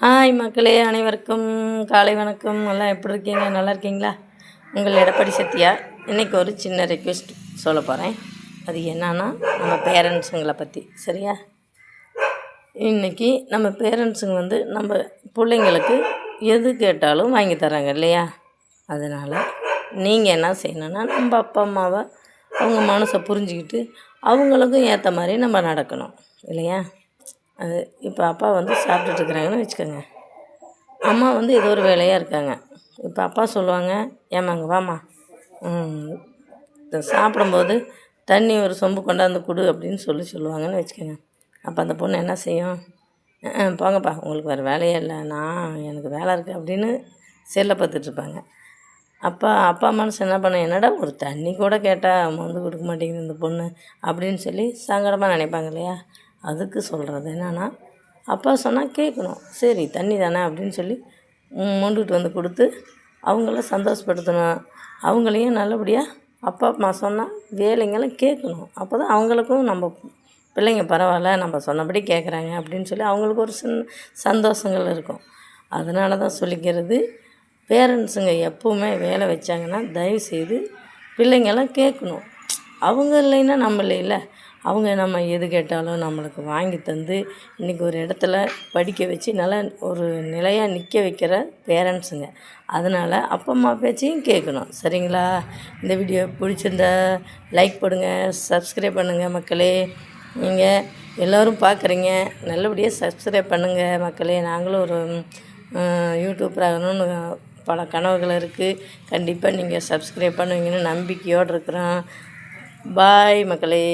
Hi மக்களே, அனைவருக்கும் காலை வணக்கம். எல்லாம் எப்படி இருக்கீங்க? நல்லா இருக்கீங்களா? உங்கள் எடப்பாடி சத்யா. இன்றைக்கி ஒரு சின்ன ரெக்வெஸ்ட் சொல்ல போகிறேன். அது என்னன்னா, நம்ம பேரண்ட்ஸுங்களை பற்றி. சரியா? இன்றைக்கி நம்ம பேரண்ட்ஸுங்க நம்ம பிள்ளைங்களுக்கு எது கேட்டாலும் வாங்கி தராங்க இல்லையா? அதனால் நீங்கள் என்ன செய்யணுன்னா, நம்ம அப்பா அம்மாவை அவங்க மனசை புரிஞ்சுக்கிட்டு அவங்களுக்கும் ஏற்ற மாதிரி நம்ம நடக்கணும் இல்லையா? அது இப்போ அப்பா சாப்பிட்டுட்டு இருக்கிறாங்கன்னு வச்சுக்கோங்க. அம்மா ஏதோ ஒரு வேலையாக இருக்காங்க. இப்போ அப்பா சொல்லுவாங்க, ஏம்மாங்க வாம்மா, சாப்பிடும்போது தண்ணி ஒரு சொம்பு கொண்டாந்து கொடு அப்படின்னு சொல்லுவாங்கன்னு வச்சுக்கோங்க. அப்போ அந்த பொண்ணு என்ன செய்யும்? போங்கப்பா, உங்களுக்கு வேறு வேலையே இல்லை, எனக்கு வேலை இருக்குது அப்படின்னு செல்லை பார்த்துட்ருப்பாங்க. அப்பா மனசு என்ன பண்ண, என்னடா ஒரு தண்ணி கூட கேட்டால் மொந்து கொடுக்க மாட்டேங்குது இந்த பொண்ணு அப்படின்னு சொல்லி சங்கடமாக நினைப்பாங்க இல்லையா? அதுக்கு சொல்கிறது என்னென்னா, அப்பா சொன்னால் கேட்கணும். சரி தண்ணி தானே அப்படின்னு சொல்லி மொண்டுக்கிட்டு கொடுத்து அவங்கள சந்தோஷப்படுத்தணும். அவங்களையும் நல்லபடியாக அப்பா அம்மா சொன்னால் வேலைங்கெல்லாம் கேட்கணும். அப்போ தான் அவங்களுக்கும் நம்ம பிள்ளைங்க பரவாயில்ல, நம்ம சொன்னபடி கேட்குறாங்க அப்படின்னு சொல்லி அவங்களுக்கு ஒரு சந்தோஷங்கள் இருக்கும். அதனால தான் சொல்லிக்கிறது, பேரண்ட்ஸுங்க எப்போவுமே வேலை வச்சாங்கன்னா தயவுசெய்து பிள்ளைங்கெல்லாம் கேட்கணும். அவங்க இல்லைன்னா நம்ம இல்லைல்ல. அவங்க நம்ம எது கேட்டாலும் நம்மளுக்கு வாங்கி தந்து இன்றைக்கி ஒரு இடத்துல படிக்க வச்சு நல்லா ஒரு நிலையாக நிற்க வைக்கிற பேரண்ட்ஸுங்க. அதனால் அப்பா அம்மா பேச்சையும் கேட்கணும். சரிங்களா? இந்த வீடியோ பிடிச்சிருந்தா லைக் போடுங்க, சப்ஸ்கிரைப் பண்ணுங்கள் மக்களே. நீங்கள் எல்லோரும் பார்க்குறீங்க, நல்லபடியாக சப்ஸ்கிரைப் பண்ணுங்கள் மக்களே. நாங்களும் ஒரு யூடியூப்பர் ஆகணும்னு பல கனவுகள் இருக்குது. கண்டிப்பாக நீங்கள் சப்ஸ்கிரைப் பண்ணுவீங்கன்னு நம்பிக்கையோடு இருக்கிறோம். பாய் மக்களே.